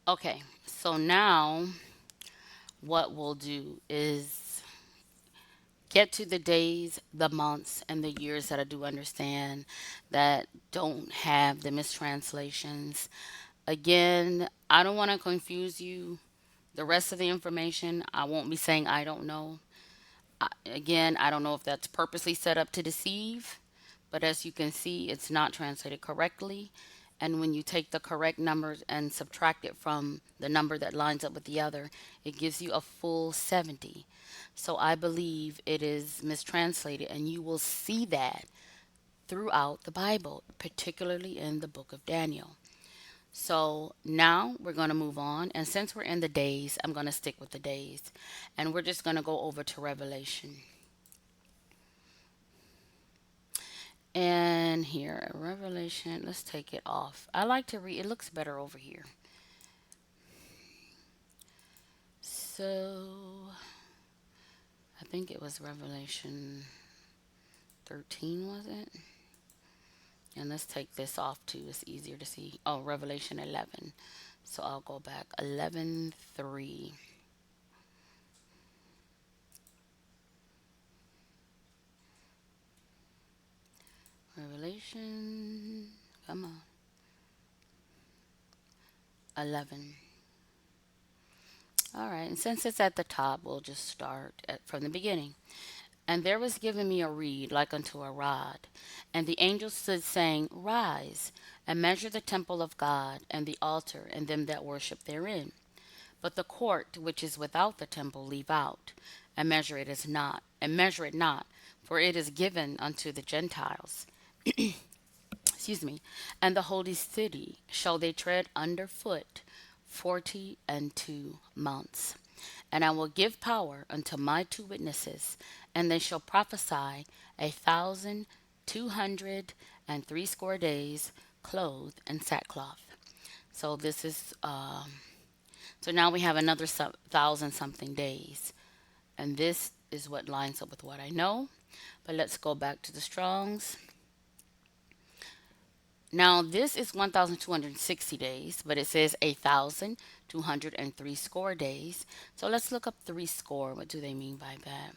Okay, so now what we'll do is get to the days, the months, and the years that I do understand that don't have the mistranslations. Again, I don't want to confuse you. The rest of the information, I won't be saying I don't know. Again, I don't know if that's purposely set up to deceive, but as you can see, it's not translated correctly. And when you take the correct numbers and subtract it from the number that lines up with the other, it gives you a full 70. So I believe it is mistranslated, and you will see that throughout the Bible, particularly in the book of Daniel. So now we're going to move on. And since we're in the days, I'm going to stick with the days. And we're just going to go over to Revelation. And here, Revelation, let's take it off. I like to read, it looks better over here. So, I think it was Revelation 13, was it? And let's take this off too, it's easier to see. Oh, Revelation 11. So I'll go back 11:3. Revelation, come on, 11. All right, and since it's at the top, we'll just from the beginning. And there was given me a reed like unto a rod. And the angel stood, saying, Rise, and measure the temple of God, and the altar, and them that worship therein. But the court which is without the temple leave out, and measure it not, for it is given unto the Gentiles. Excuse me. And the holy city shall they tread under foot 42 months. And I will give power unto my two witnesses, and they shall prophesy 1,260 days, clothed in sackcloth. So this is so now we have another thousand something days, and this is what lines up with what I know. But let's go back to the Strongs. Now this is 1,260 days, but it says 1,203 score days. So let's look up three score. What do they mean by that?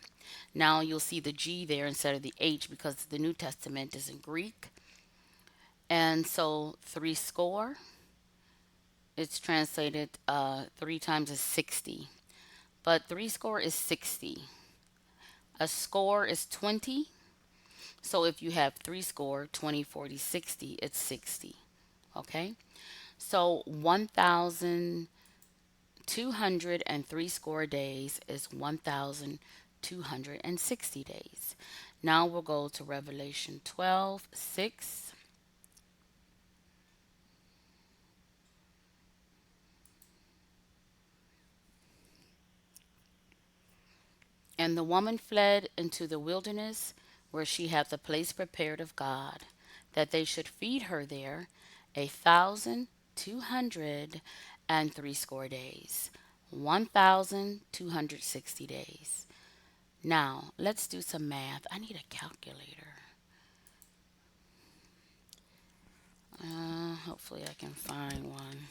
Now you'll see the G there instead of the H because the New Testament is in Greek. And so three score, it's translated three times is 60. But three score is 60. A score is 20. So if you have three score, 20, 40, 60, it's 60. Okay? So 1,203 score days is 1,260 days. Now we'll go to Revelation 12:6. And the woman fled into the wilderness, where she hath a place prepared of God, that they should feed her there 1,203 days. 1,260 days. Now, let's do some math. I need a calculator. Hopefully, I can find one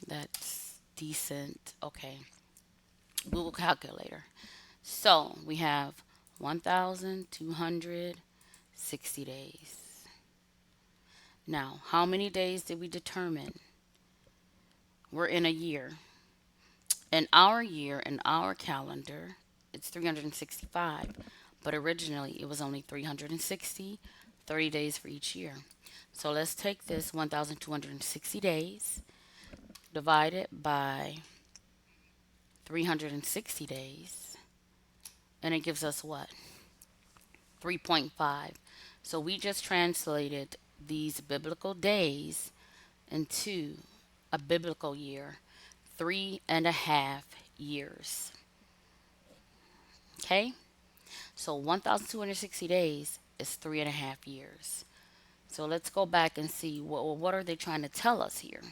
that's decent. Okay, Google Calculator. So, we have 1,260 days. Now, how many days did we determine? We're in a year. In our calendar, it's 365, but originally it was only 360, 30 days for each year. So let's take this 1,260 days, divide it by 360 days, and it gives us what? 3.5. So we just translated these biblical days into a biblical year, 3.5 years. Okay? So 1,260 days is 3.5 years. So let's go back and see what are they trying to tell us here.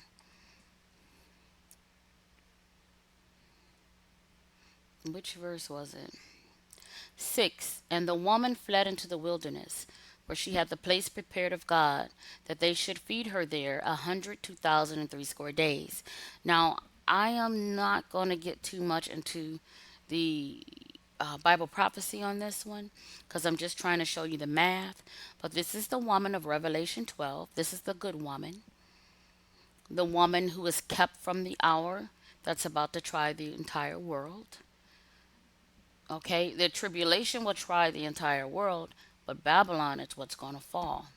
Which verse was it? 6. And the woman fled into the wilderness, where she had the place prepared of God, that they should feed her there 102,003 score days. Now, I am not going to get too much into the Bible prophecy on this one because I'm just trying to show you the math. But this is the woman of Revelation 12. This is the good woman, the woman who is kept from the hour that's about to try the entire world. Okay, the tribulation will try the entire world, but Babylon is what's going to fall.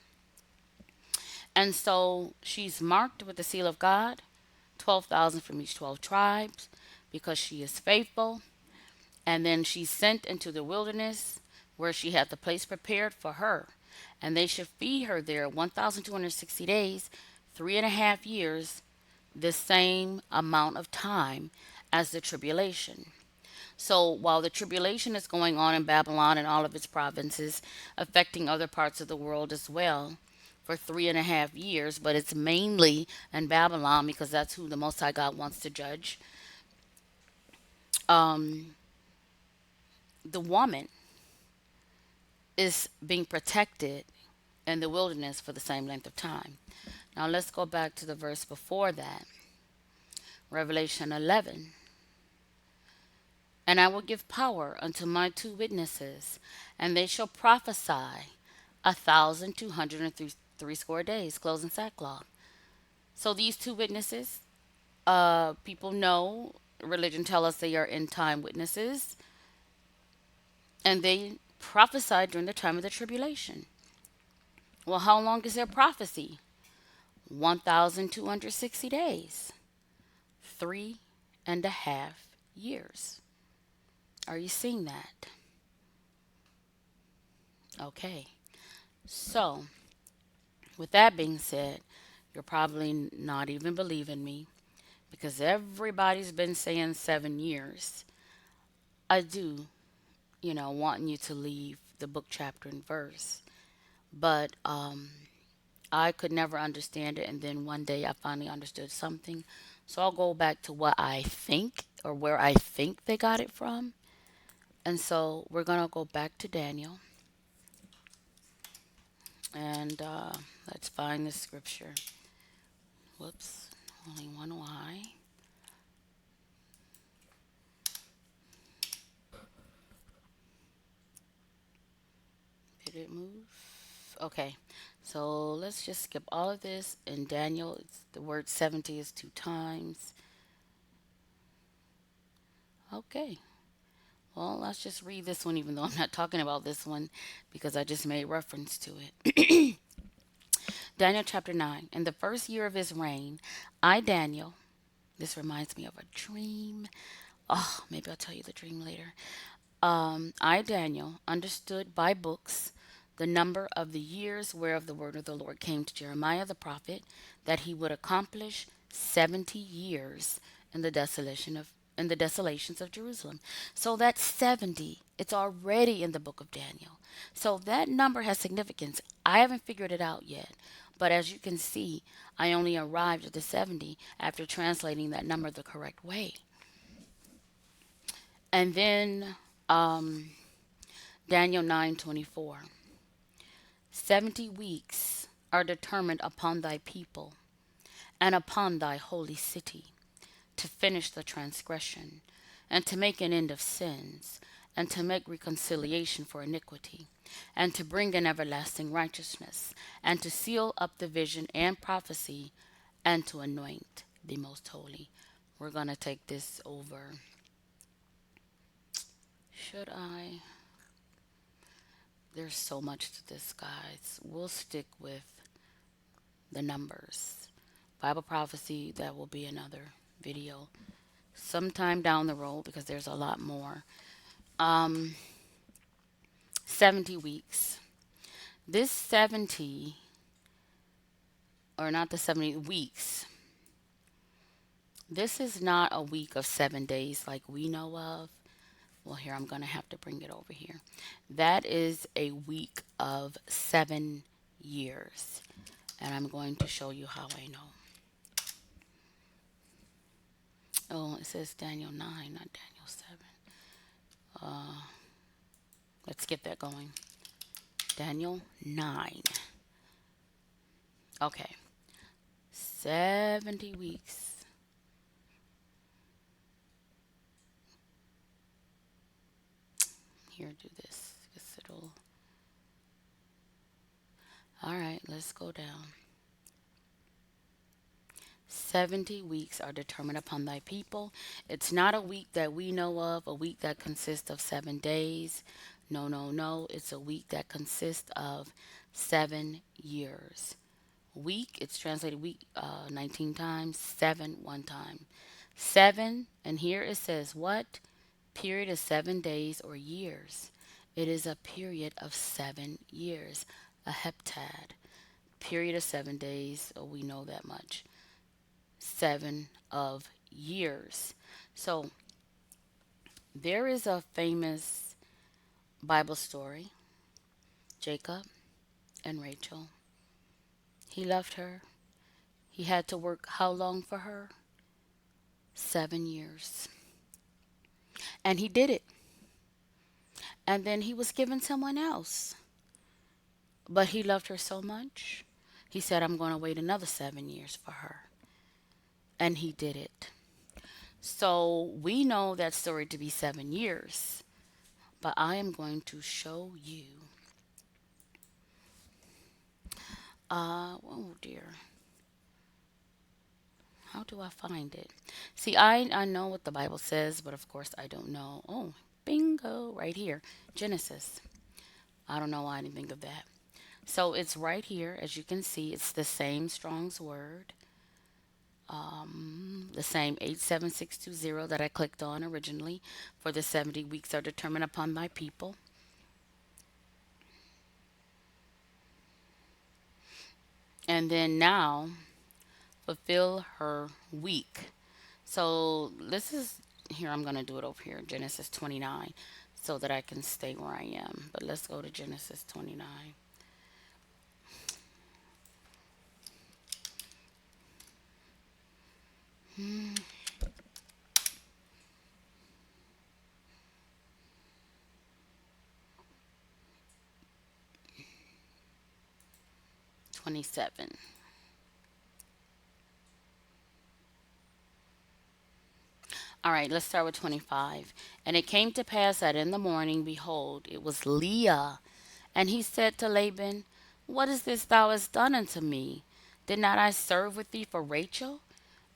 And so she's marked with the seal of God, 12,000 from each 12 tribes, because she is faithful. And then she's sent into the wilderness where she had the place prepared for her. And they should feed her there 1,260 days, 3.5 years, the same amount of time as the tribulation. So while the tribulation is going on in Babylon and all of its provinces, affecting other parts of the world as well for 3.5 years, but it's mainly in Babylon because that's who the Most High God wants to judge. Um, the woman is being protected in the wilderness for the same length of time. Now let's go back to the verse before that, Revelation 11. And I will give power unto my two witnesses, and they shall prophesy 1,203 score days, closing sackcloth. So these two witnesses, people know, religion tell us they are end time witnesses, and they prophesied during the time of the tribulation. Well, how long is their prophecy? 1,260 days, 3.5 years. Are you seeing that? Okay. So, with that being said, you're probably not even believing me because everybody's been saying 7 years. I do, wanting you to leave the book, chapter, and verse. But I could never understand it. And then one day I finally understood something. So I'll go back to what I think or where I think they got it from. And so we're going to go back to Daniel. And let's find the scripture. Whoops, only one Y. Did it move? Okay, so let's just skip all of this. In Daniel, the word 70 is 2 times. Okay, well, let's just read this one, even though I'm not talking about this one because I just made reference to it. Daniel chapter 9. In the first year of his reign, I, Daniel, this reminds me of a dream. Oh, maybe I'll tell you the dream later. I, Daniel, understood by books the number of the years whereof the word of the Lord came to Jeremiah the prophet, that he would accomplish 70 years in the desolations of Jerusalem. So that's 70. It's already in the book of Daniel. So that number has significance. I haven't figured it out yet. But as you can see, I only arrived at the 70 after translating that number the correct way. And then Daniel 9:24. 70 weeks are determined upon thy people and upon thy holy city to finish the transgression and to make an end of sins and to make reconciliation for iniquity and to bring an everlasting righteousness and to seal up the vision and prophecy and to anoint the most holy. We're going to take this over. Should I? There's so much to this, guys. We'll stick with the numbers. Bible prophecy, that will be another video sometime down the road because there's a lot more. Um, 70 weeks. This 70, or not the 70 weeks, this is not a week of 7 days like we know of. Well, here, I'm going to have to bring it over here. That is a week of 7 years. And I'm going to show you how I know. Oh, it says Daniel 9, not Daniel 7. Let's get that going. Daniel 9. Okay. 70 weeks. Here, do this. Guess it'll. All right, let's go down. 70 weeks are determined upon thy people. It's not a week that we know of, a week that consists of 7 days. No, no, no. It's a week that consists of 7 years. Week, it's translated week 19 times, seven one time. Seven, and here it says what? Period of 7 days or years. It is a period of 7 years, a heptad. Period of 7 days, oh, we know that much. 7 of years. So there is a famous Bible story, Jacob and Rachel. He loved her. He had to work how long for her? 7 years. And he did it. And then he was given someone else. But he loved her so much, he said, I'm going to wait another 7 years for her. And he did it. So we know that story to be 7 years. But I am going to show you. Oh dear. How do I find it? See, I know what the Bible says, but of course I don't know. Oh, bingo, right here. Genesis. I don't know why I didn't think of that. So it's right here, as you can see. It's the same Strong's word, the same 87620 that I clicked on originally. For the 70 weeks are determined upon my people. And then now, fulfill her week. So this is here. I'm going to do it over here, Genesis 29, so that I can stay where I am. But let's go to Genesis 29. 27. All right, let's start with 25. And it came to pass that in the morning, behold, it was Leah. And he said to Laban, what is this thou hast done unto me? Did not I serve with thee for Rachel?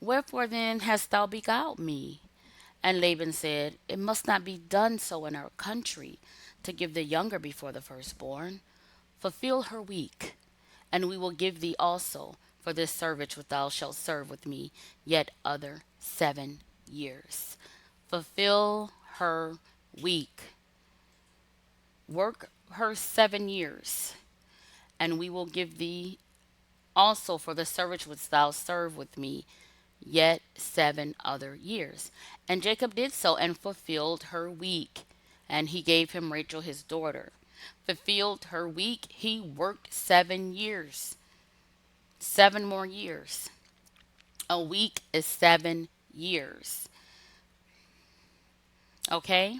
Wherefore then hast thou beguiled me? And Laban said, it must not be done so in our country, to give the younger before the firstborn. Fulfill her week, and we will give thee also for this service which thou shalt serve with me yet other 7 years. Fulfill her week. Work her 7 years, and we will give thee also for the service which thou serve with me yet 7 other years. And Jacob did so and fulfilled her week. And he gave him Rachel his daughter. Fulfilled her week, he worked 7 years. 7 more years. A week is 7 years. Okay?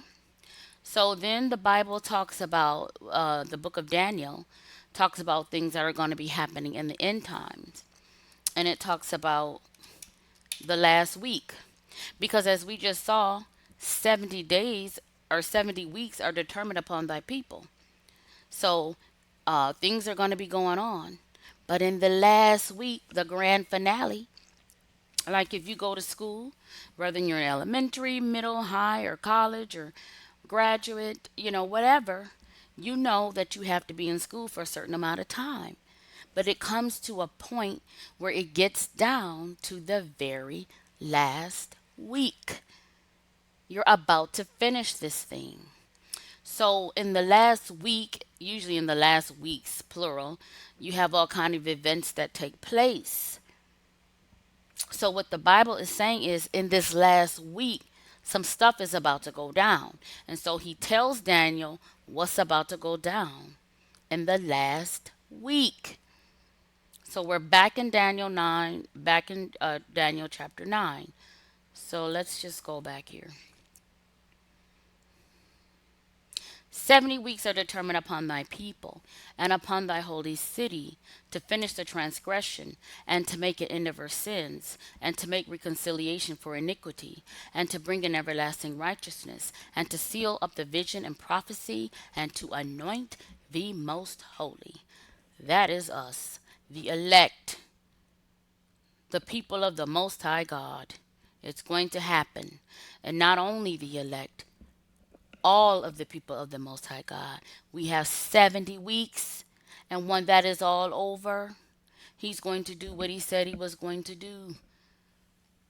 So then the Bible talks about, the book of Daniel talks about things that are going to be happening in the end times. And it talks about the last week. Because as we just saw, 70 days or 70 weeks are determined upon thy people. So things are going to be going on. But in the last week, the grand finale, like if you go to school, whether you're in elementary, middle, high, or college, or graduate, whatever, you know that you have to be in school for a certain amount of time. But it comes to a point where it gets down to the very last week. You're about to finish this thing. So in the last week, usually in the last weeks, plural, you have all kind of events that take place. So what the Bible is saying is in this last week, some stuff is about to go down. And so he tells Daniel what's about to go down in the last week. So we're back in Daniel 9, back in Daniel chapter 9. So let's just go back here. 70 weeks are determined upon thy people and upon thy holy city to finish the transgression and to make an end of her sins and to make reconciliation for iniquity and to bring in everlasting righteousness and to seal up the vision and prophecy and to anoint the most holy. That is us, the elect, the people of the Most High God. It's going to happen. And not only the elect, all of the people of the Most High God. We have 70 weeks, and when that is all over, He's going to do what He said He was going to do.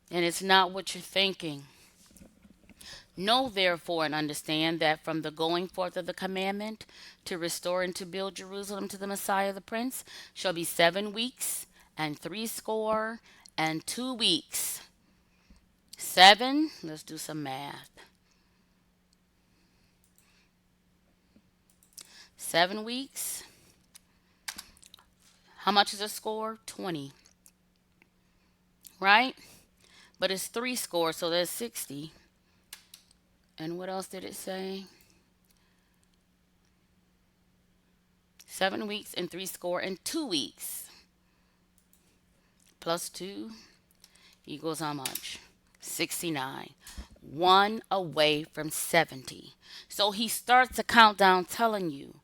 And it's not what you're thinking. Know therefore and understand that from the going forth of the commandment to restore and to build Jerusalem to the Messiah the Prince shall be 7 weeks and 62 and 2 weeks. 7, let's do some math. 7 weeks. How much is a score? 20, right? But it's three score, so that's 60. And what else did it say? 7 weeks and three score and 2 weeks. Plus 2 equals how much? 69. One away from 70. So he starts the countdown telling you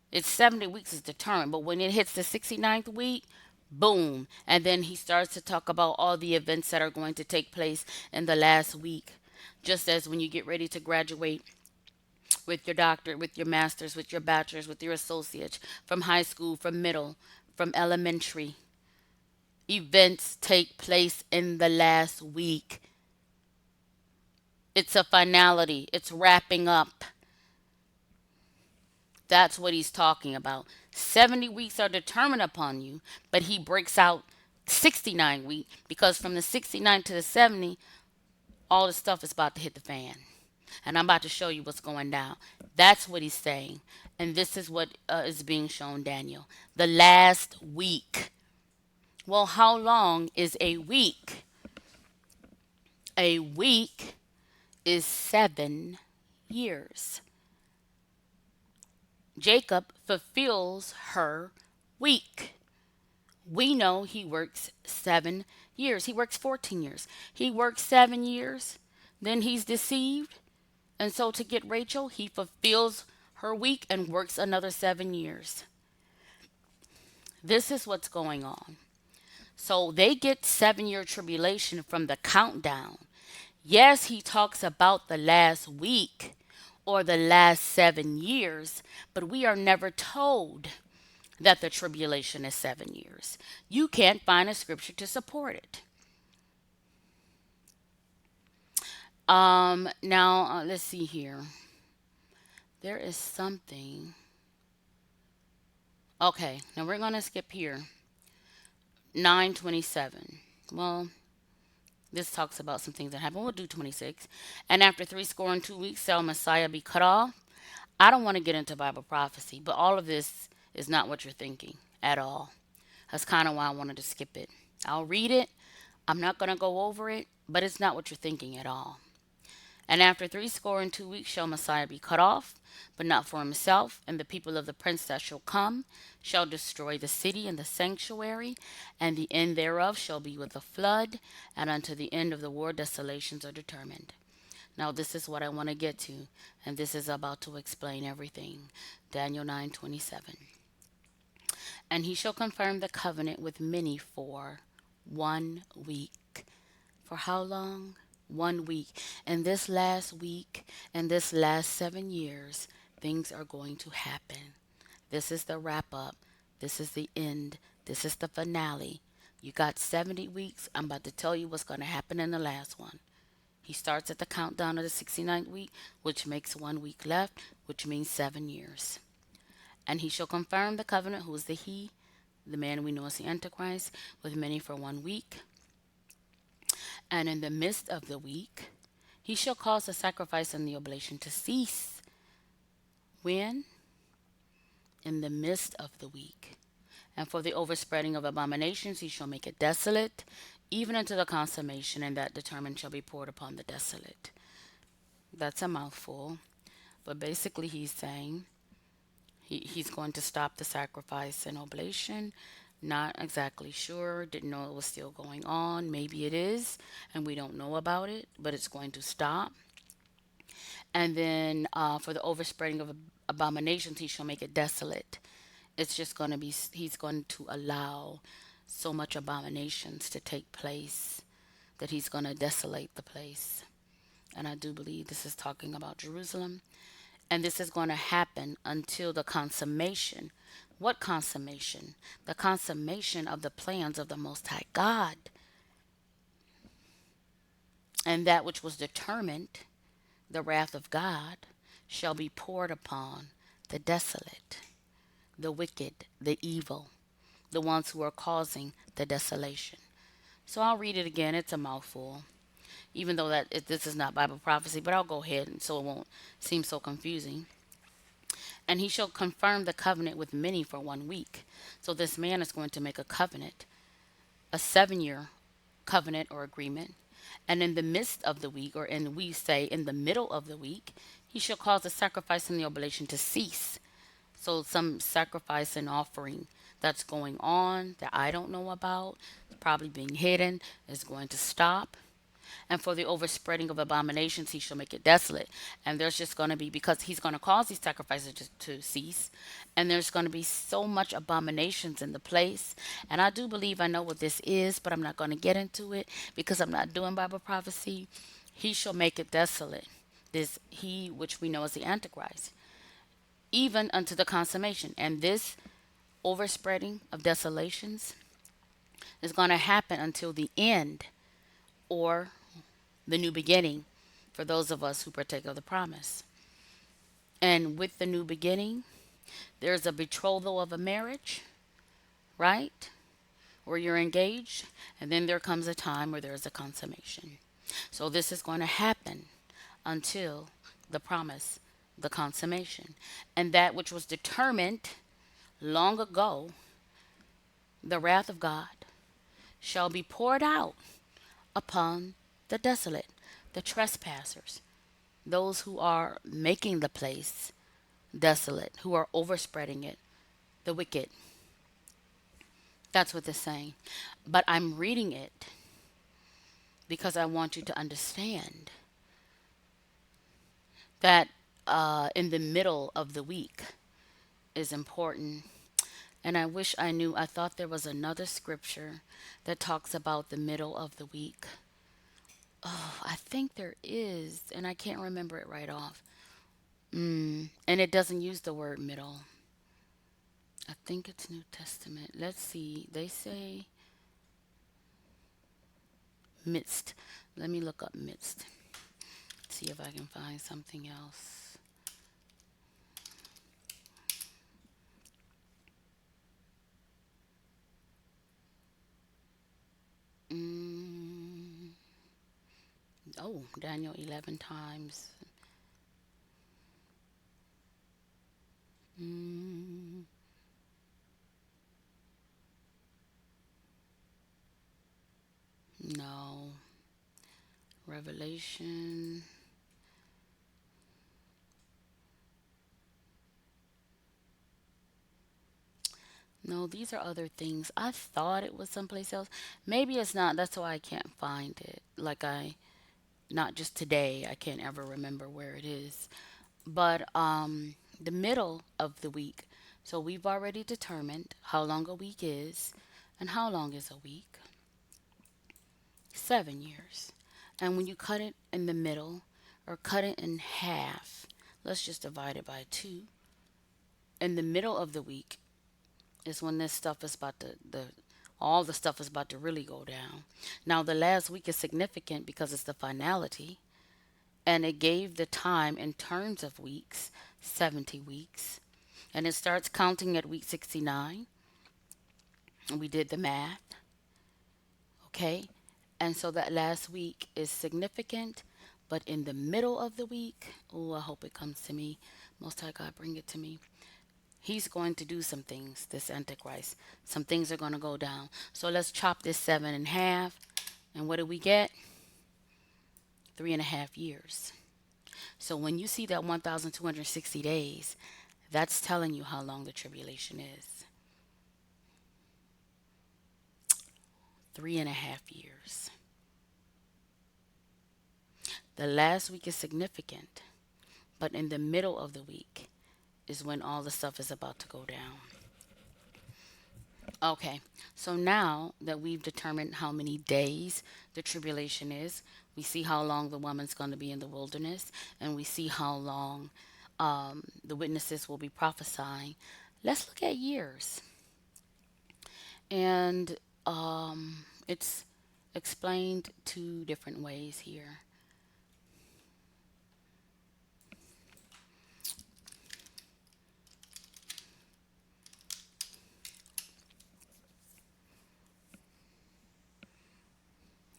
it's 70 weeks is determined, but when it hits the 69th week, boom. And then he starts to talk about all the events that are going to take place in the last week. Just as when you get ready to graduate with your doctorate, with your master's, with your bachelor's, with your associates, from high school, from middle, from elementary. Events take place in the last week. It's a finality, it's wrapping up. That's what he's talking about. 70 weeks are determined upon you, but he breaks out 69 weeks because from the 69 to the 70, all the stuff is about to hit the fan. And I'm about to show you what's going down. That's what he's saying. And this is what is being shown, Daniel. The last week. Well, how long is a week? A week is 7 years. Jacob fulfills her week. We know he works 7 years. He works 14 years. He works 7 years. Then he's deceived. And so to get Rachel, he fulfills her week and works another 7 years. This is what's going on. So they get 7 year tribulation from the countdown. Yes, he talks about the last week or the last 7 years, but we are never told that the tribulation is 7 years. You can't find a scripture to support it. Now let's see here. There is something. Okay, now we're gonna skip here. 9:27. Well, this talks about some things that happen. We'll do 26. And after 3 score and 2 weeks shall Messiah be cut off. I don't want to get into Bible prophecy, but all of this is not what you're thinking at all. That's kind of why I wanted to skip it. I'll read it. I'm not going to go over it, but it's not what you're thinking at all. And after 3 score and 2 weeks shall Messiah be cut off, but not for himself, and the people of the prince that shall come shall destroy the city and the sanctuary, and the end thereof shall be with a flood, and unto the end of the war desolations are determined. Now this is what I want to get to, and this is about to explain everything. Daniel 9:27. And he shall confirm the covenant with many for 1 week. For how long? 1 week. And this last week and this last 7 years, things are going to happen. This is the wrap up. This is the end. This is the finale. You got 70 weeks. I'm about to tell you what's going to happen in the last one. He starts at the countdown of the 69th week, which makes 1 week left, which means 7 years. And he shall confirm the covenant. Who is the he? The man we know as the Antichrist, with many for 1 week. And in the midst of the week, he shall cause the sacrifice and the oblation to cease. When? In the midst of the week. And for the overspreading of abominations, he shall make it desolate, even unto the consummation, and that determined shall be poured upon the desolate. That's a mouthful. But basically, he's saying he's going to stop the sacrifice and oblation. Not exactly sure. Didn't know it was still going on. Maybe it is, and we don't know about it, but it's going to stop. And then for the overspreading of abominations, he shall make it desolate. It's just going to be, he's going to allow so much abominations to take place that he's going to desolate the place. And I do believe this is talking about Jerusalem. And this is going to happen until the consummation. What consummation? The consummation of the plans of the Most High God. And that which was determined, the wrath of God, shall be poured upon the desolate, the wicked, the evil, the ones who are causing the desolation. So I'll read it again. It's a mouthful, even though this is not Bible prophecy, but I'll go ahead and so it won't seem so confusing. And he shall confirm the covenant with many for 1 week. So this man is going to make a covenant, a 7 year covenant or agreement. And in the midst of the week, or in we say in the middle of the week, he shall cause the sacrifice and the oblation to cease. So some sacrifice and offering that's going on that I don't know about, probably being hidden, is going to stop. And for the overspreading of abominations, he shall make it desolate. And there's just going to be, because he's going to cause these sacrifices to cease, and there's going to be so much abominations in the place. And I do believe I know what this is, but I'm not going to get into it because I'm not doing Bible prophecy. He shall make it desolate. This he which we know as the Antichrist, even unto the consummation. And this overspreading of desolations is going to happen until the end, or the new beginning, for those of us who partake of the promise. And with the new beginning, there's a betrothal of a marriage, right? Where you're engaged, and then there comes a time where there's a consummation. So this is going to happen until the promise, the consummation. And that which was determined long ago, the wrath of God, shall be poured out upon the desolate, the trespassers, those who are making the place desolate, who are overspreading it, the wicked. That's what it's saying. But I'm reading it because I want you to understand that in the middle of the week is important. And I wish I knew, I thought there was another scripture that talks about the middle of the week. Oh, I think there is, and I can't remember it right off. And it doesn't use the word middle. I think it's New Testament. Let's see. They say midst. Let me look up midst. See if I can find something else. Mm, oh, Daniel 11 times. Mm, no. Revelation. No, these are other things. I thought it was someplace else. Maybe it's not. That's why I can't find it. Not just today, I can't ever remember where it is. But the middle of the week. So we've already determined how long a week is. And how long is a week? 7 years. And when you cut it in the middle or cut it in half, let's just divide it by two. In the middle of the week is when this stuff is about to the all the stuff is about to really go down. Now the last week is significant because it's the finality, and it gave the time in terms of weeks, 70 weeks. And it starts counting at week 69. And we did the math, okay? And so that last week is significant, but in the middle of the week, oh, I hope it comes to me. Most High God, bring it to me. He's going to do some things, this Antichrist. Some things are going to go down. So let's chop this seven in half. And what do we get? 3.5 years. So when you see that 1,260 days, that's telling you how long the tribulation is. 3.5 years. The last week is significant, but in the middle of the week is when all the stuff is about to go down. Okay, so now that we've determined how many days the tribulation is, we see how long the woman's going to be in the wilderness, and we see how long the witnesses will be prophesying. Let's look at years. And it's explained two different ways here.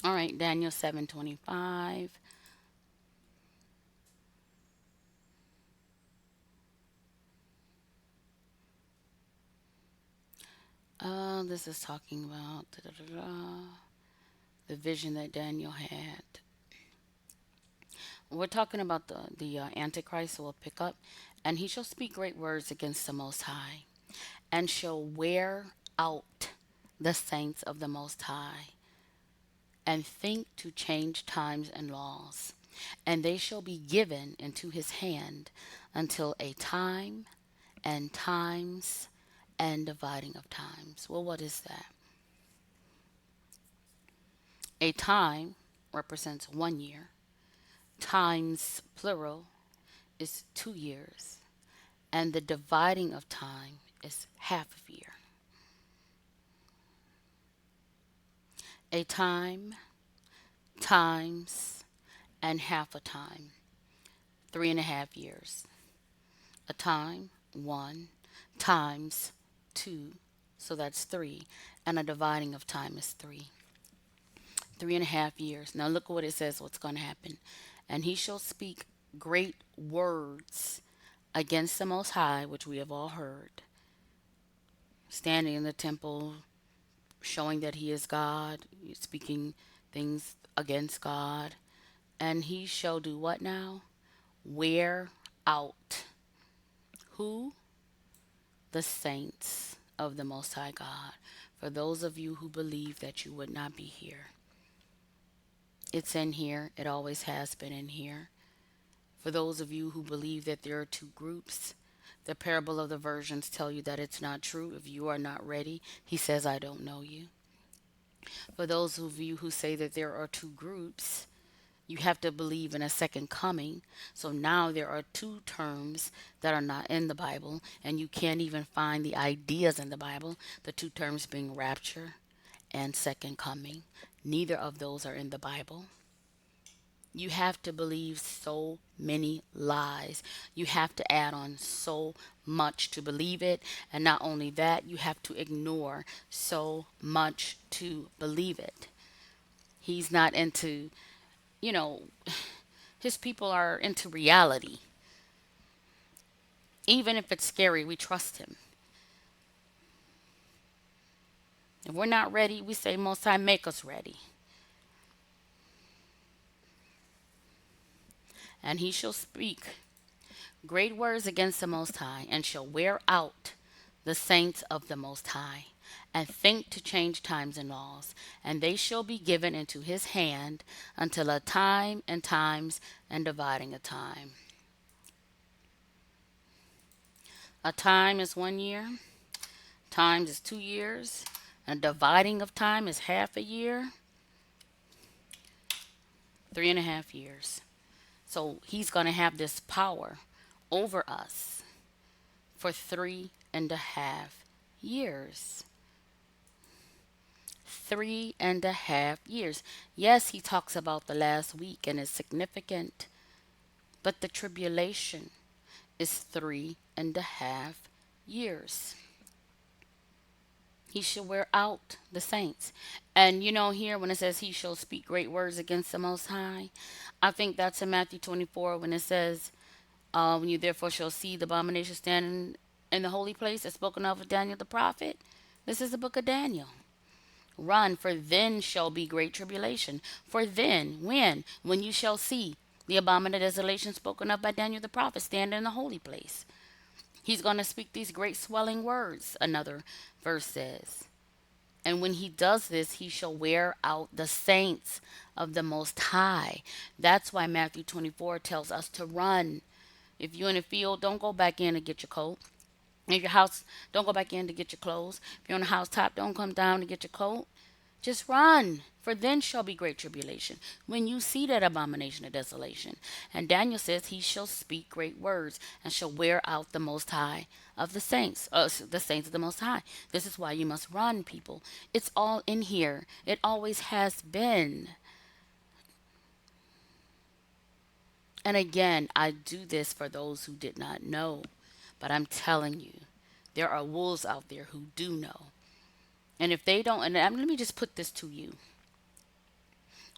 All right, Daniel 7:25. This is talking about the vision that Daniel had. We're talking about the Antichrist who will pick up, and he shall speak great words against the Most High, and shall wear out the saints of the Most High, and think to change times and laws, and they shall be given into his hand until a time and times and dividing of times. Well, what is that? A time represents 1 year. Times, plural, is 2 years. And the dividing of time is half a year. A time, times, and half a time. 3.5 years. A time, one, times two, so that's three. And a dividing of time is three. 3.5 years. Now look what it says, what's going to happen. And he shall speak great words against the Most High, which we have all heard, standing in the temple, showing that he is God, speaking things against God. And he shall do what now? Wear out. Who? The saints of the Most High God. For those of you who believe that you would not be here, it's in here. It always has been in here. For those of you who believe that there are two groups, the parable of the virgins tell you that it's not true. If you are not ready, he says, I don't know you. For those of you who say that there are two groups, you have to believe in a second coming. So now there are two terms that are not in the Bible, and you can't even find the ideas in the Bible. The two terms being rapture and second coming. Neither of those are in the Bible. You have to believe so many lies. You have to add on so much to believe it. And not only that, you have to ignore so much to believe it. He's not into, you know, his people are into reality. Even if it's scary, we trust him. If we're not ready, we say, Most High, make us ready. And he shall speak great words against the Most High, and shall wear out the saints of the Most High, and think to change times and laws, and they shall be given into his hand until a time and times and dividing a time. A time is 1 year, times is 2 years, and dividing of time is half a year, 3.5 years. So he's going to have this power over us for 3.5 years. 3.5 years. Yes, he talks about the last week and it's significant, but the tribulation is 3.5 years. He shall wear out the saints. And here when it says he shall speak great words against the Most High, I think that's in Matthew 24 when it says, when you therefore shall see the abomination standing in the holy place, as spoken of Daniel the prophet. This is the book of Daniel. Run, for then shall be great tribulation. For then, when? When you shall see The abominable desolation spoken of by Daniel the prophet stand in the holy place. He's going to speak these great swelling words, another verse says. And when he does this, he shall wear out the saints of the Most High. That's why Matthew 24 tells us to run. If you're in the field, don't go back in to get your coat. If your house, don't go back in to get your clothes. If you're on the housetop, don't come down to get your coat. Just run, for then shall be great tribulation, when you see that abomination of desolation. And Daniel says he shall speak great words and shall wear out the Most High of the saints of the Most High. This is why you must run, people. It's all in here. It always has been. And again, I do this for those who did not know. But I'm telling you, there are wolves out there who do know. And if they don't, and let me just put this to you.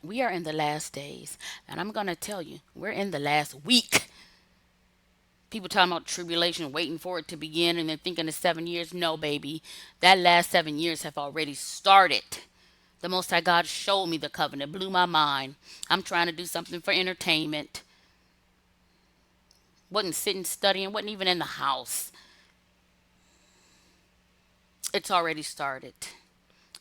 We are in the last days, and I'm going to tell you, we're in the last week. People talking about tribulation, waiting for it to begin, and they're thinking it's 7 years. No, baby. That last 7 years have already started. The Most High God showed me the covenant, blew my mind. I'm trying to do something for entertainment. Wasn't sitting studying, wasn't even in the house. It's already started.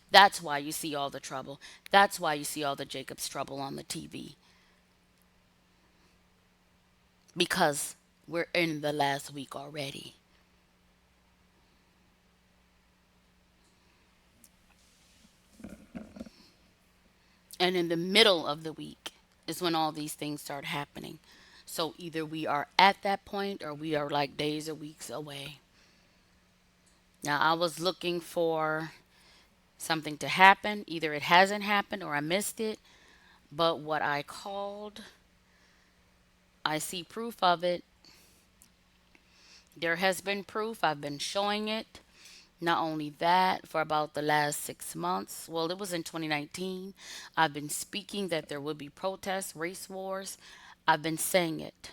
That's why you see all the trouble. That's why you see all the Jacob's trouble on the TV. Because we're in the last week already. And in the middle of the week is when all these things start happening. So either we are at that point or we are like days or weeks away. Now, I was looking for something to happen. Either it hasn't happened or I missed it. But what I called, I see proof of it. There has been proof. I've been showing it. Not only that, for about the last 6 months, well, it was in 2019, I've been speaking that there would be protests, race wars. I've been saying it.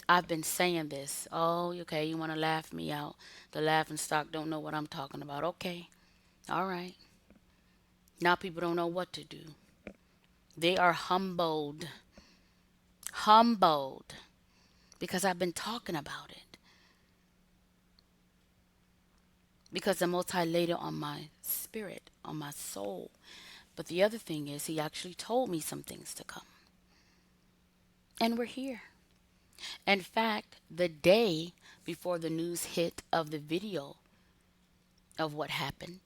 I've been saying this. Oh, okay, you want to laugh me out. The laughing stock don't know what I'm talking about. Okay, all right. Now people don't know what to do. They are humbled. Humbled. Because I've been talking about it. Because the Most High laid it on my spirit, on my soul. But the other thing is, He actually told me some things to come. And we're here. In fact, the day before the news hit of the video of what happened,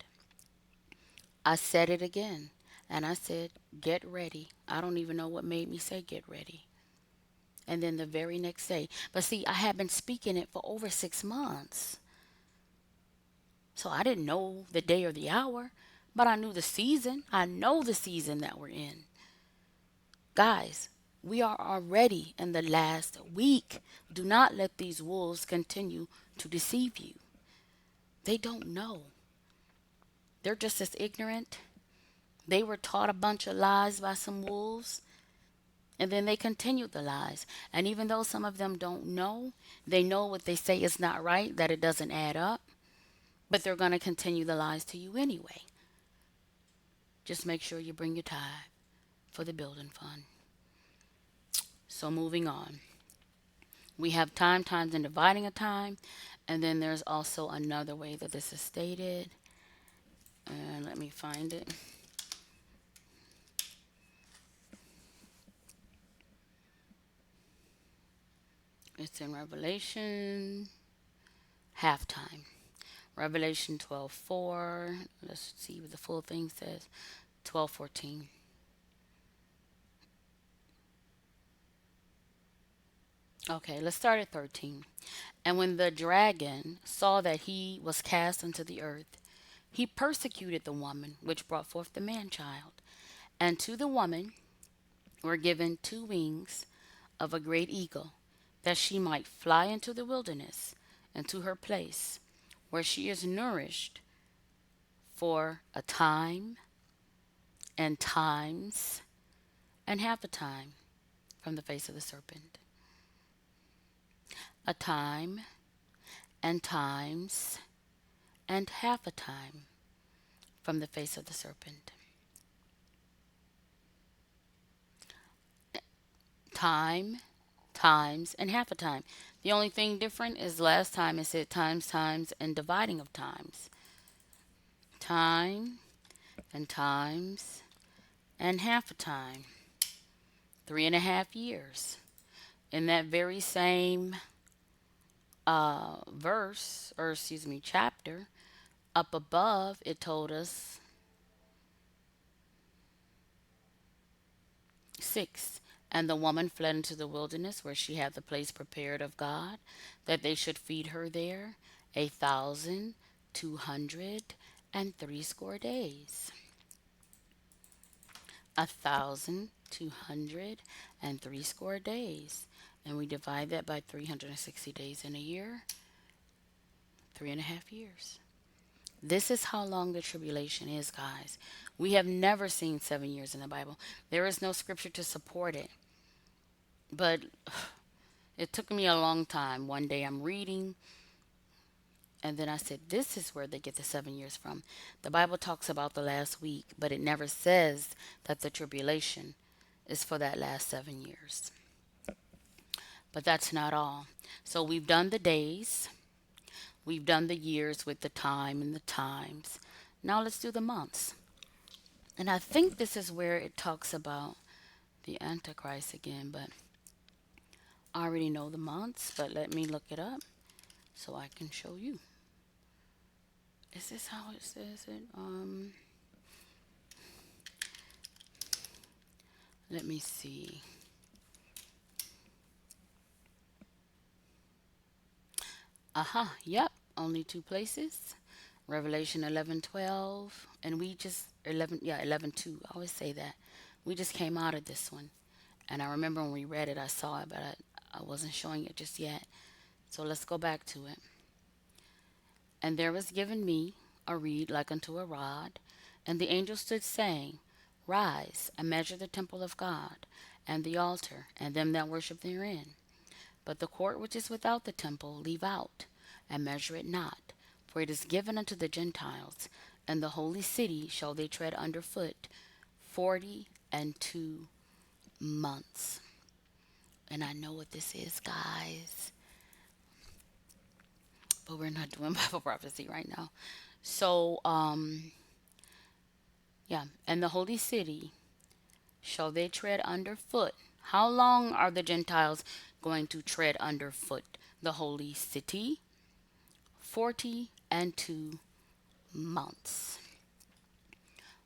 I said it again. And I said, get ready. I don't even know what made me say get ready. And then the very next day. But see, I had been speaking it for over 6 months. So I didn't know the day or the hour, but I knew the season. I know the season that we're in. Guys, we are already in the last week. Do not let these wolves continue to deceive you. They don't know. They're just as ignorant. They were taught a bunch of lies by some wolves, and then they continued the lies. And even though some of them don't know, they know what they say is not right, that it doesn't add up, but they're going to continue the lies to you anyway. Just make sure you bring your tithe for the building fund. So moving on. We have time, times, and dividing a time. And then there's also another way that this is stated. And let me find it. It's in Revelation halftime. Revelation 12:4. Let's see what the full thing says. 12:14. Okay, let's start at 13. And when the dragon saw that he was cast into the earth, he persecuted the woman which brought forth the man child. And to the woman were given 2 wings of a great eagle, that she might fly into the wilderness, into her place, where she is nourished for a time, and times, and half a time from the face of the serpent. A time, and times, and half a time from the face of the serpent. time, times, and half a time. The only thing different is last time it said times, times, and dividing of times. Time and times and half a time. 3.5 years. In that very same verse, or excuse me, chapter, up above, it told us 6. And the woman fled into the wilderness where she had the place prepared of God, that they should feed her there 1,260 days. 1,260 days. And we divide that by 360 days in a year, 3.5 years. This is how long the tribulation is, guys. We have never seen 7 years in the Bible. There is no scripture to support it. But it took me a long time. One day I'm reading, and then I said, this is where they get the 7 years from. The Bible talks about the last week, but it never says that the tribulation is for that last 7 years. But that's not all. So we've done the days, we've done the years with the time and the times. Now let's do the months. And I think this is where it talks about the Antichrist again, but I already know the months, but let me look it up so I can show you. Is this how it says it? Let me see. Aha, yep, only two places. Revelation 11:12, and we just 11, yeah, 11:2. I always say that. We just came out of this one, and I remember when we read it, I saw it, but I wasn't showing it just yet. So let's go back to it. And there was given me a reed like unto a rod, and the angel stood saying, Rise and measure the temple of God, and the altar, and them that worship therein. But the court which is without the temple leave out, and measure it not, for it is given unto the Gentiles, and the holy city shall they tread under foot 40 and 2 months. And I know what this is, guys, but we're not doing Bible prophecy right now. So, yeah, and the holy city shall they tread underfoot. How long are the Gentiles going to tread underfoot the holy city? 40 and 2 months.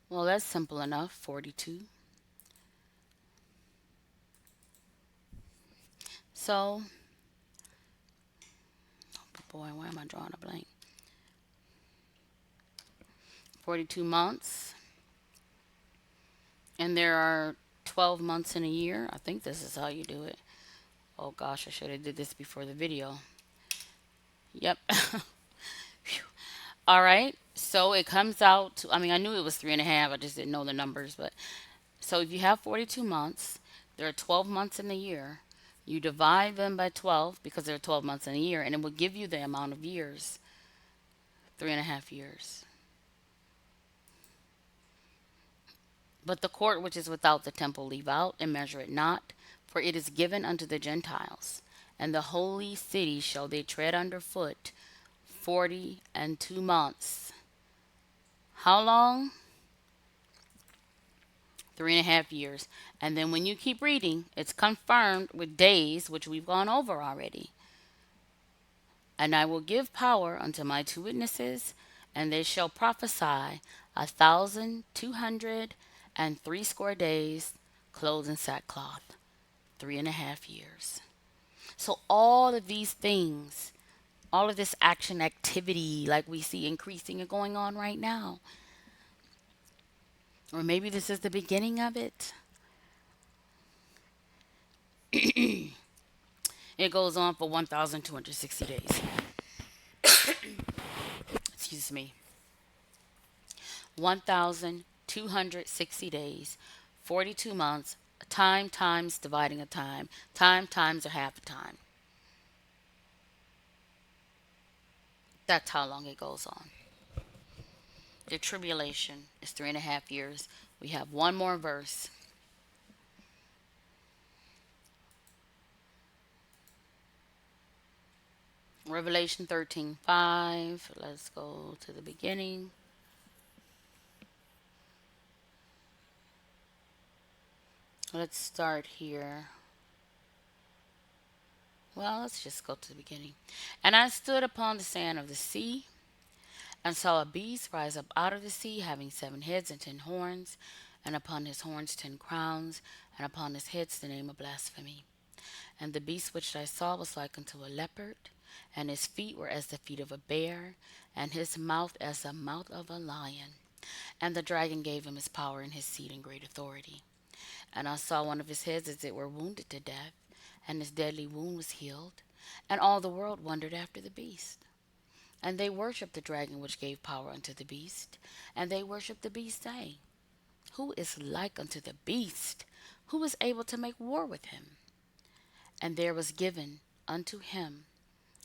Well, that's simple enough. 42. So, boy, why am I drawing a blank? 42 months. And there are 12 months in a year. I think this is how you do it. Oh gosh, I should have did this before the video. Yep. All right. So it comes out to, I mean, I knew it was 3.5. I just didn't know the numbers. But so if you have 42 months, there are 12 months in the year. You divide them by 12 because there are 12 months in a year, and it will give you the amount of years, 3.5 years. But the court which is without the temple leave out, and measure it not, for it is given unto the Gentiles. And the holy city shall they tread under foot 40 and 2 months. How long? 3.5 years. And then when you keep reading, it's confirmed with days, which we've gone over already. And I will give power unto my two witnesses, and they shall prophesy 1,260 days, clothed in sackcloth, 3.5 years. So all of these things, all of this action activity, like we see increasing and going on right now, or maybe this is the beginning of it. It goes on for 1,260 days. Excuse me. 1,260 days, 42 months, time times dividing a time, time times a half a time. That's how long it goes on. The tribulation is 3.5 years. We have one more verse. Revelation 13:5. Let's go to the beginning. Let's start here. Well, let's just go to the beginning. And I stood upon the sand of the sea and saw a beast rise up out of the sea, having 7 heads and 10 horns, and upon his horns 10 crowns, and upon his heads the name of blasphemy. And the beast which I saw was like unto a leopard, and his feet were as the feet of a bear, and his mouth as the mouth of a lion. And the dragon gave him his power and his seat and great authority. And I saw one of his heads as it were wounded to death, and his deadly wound was healed. And all the world wondered after the beast. And they worshipped the dragon which gave power unto the beast. And they worshipped the beast, saying, Who is like unto the beast? Who is able to make war with him? And there was given unto him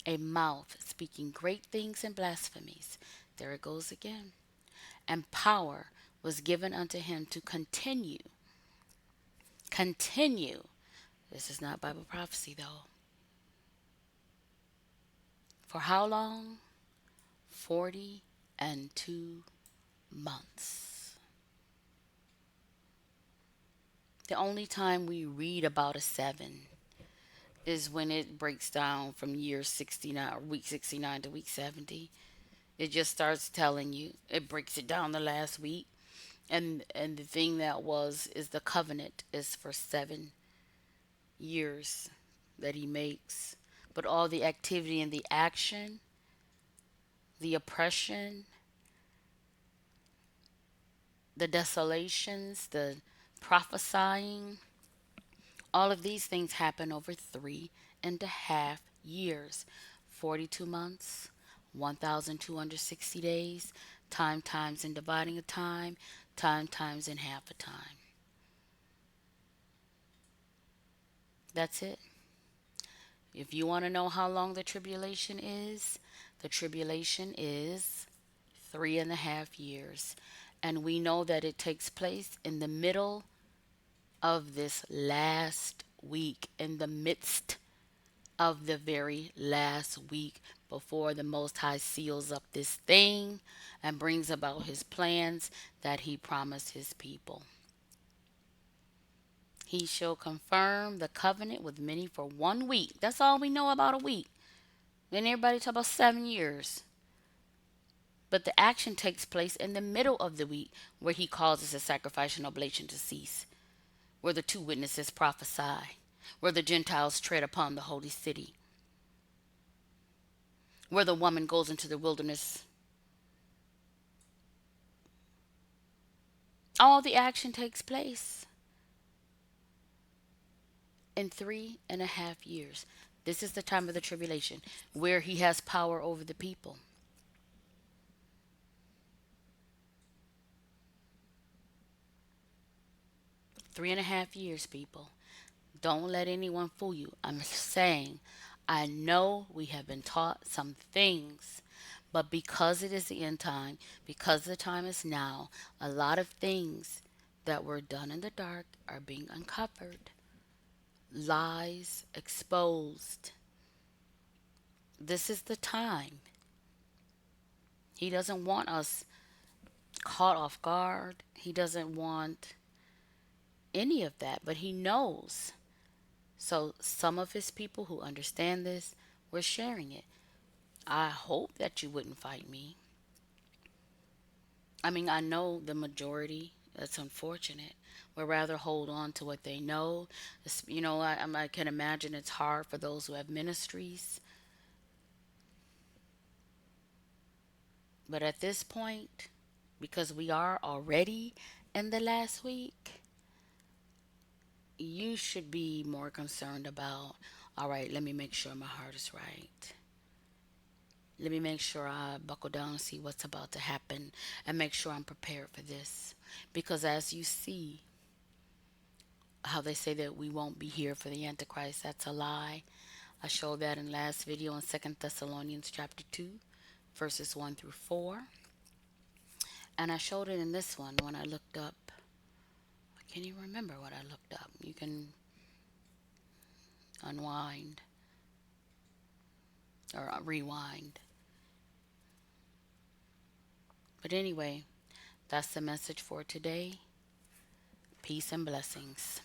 a mouth speaking great things and blasphemies. There it goes again. And power was given unto him to continue. This is not Bible prophecy though. For how long? 42 months. The only time we read about a 7 is when it breaks down from year 69 or week 69 to week 70. It just starts telling you. It breaks it down the last week. And the thing that was is the covenant is for 7 years that he makes. But all the activity and the action, the oppression, the desolations, the prophesying, all of these things happen over 3.5 years. 42 months, 1,260 days, time times in dividing a time, time times in half a time. That's it. If you want to know how long the tribulation is 3.5 years. And we know that it takes place in the middle of this last week, in the midst of the very last week before the Most High seals up this thing and brings about his plans that he promised his people. He shall confirm the covenant with many for 1 week. That's all we know about a week. Then everybody talk about 7 years. But the action takes place in the middle of the week where he causes the sacrifice and oblation to cease, where the 2 witnesses prophesy, where the Gentiles tread upon the holy city, where the woman goes into the wilderness. All the action takes place in 3.5 years. This is the time of the tribulation where he has power over the people. 3.5 years, people. Don't let anyone fool you. I'm saying, I know we have been taught some things, but because it is the end time, because the time is now, a lot of things that were done in the dark are being uncovered. Lies exposed. This is the time. He doesn't want us caught off guard. He doesn't want any of that, but he knows. So some of his people who understand this, we're sharing it. I hope that you wouldn't fight me. I mean, I know the majority, that's unfortunate, would rather hold on to what they know. I can imagine it's hard for those who have ministries. But at this point, because we are already in the last week, you should be more concerned about, all right, let me make sure my heart is right. Let me make sure I buckle down and see what's about to happen and make sure I'm prepared for this. Because as you see, how they say that we won't be here for the Antichrist, that's a lie. I showed that in last video in 2 Thessalonians chapter 2, verses 1 through 4. And I showed it in this one when I looked up. I can't even remember what I looked up. You can unwind. or rewind. But anyway, that's the message for today. Peace and blessings.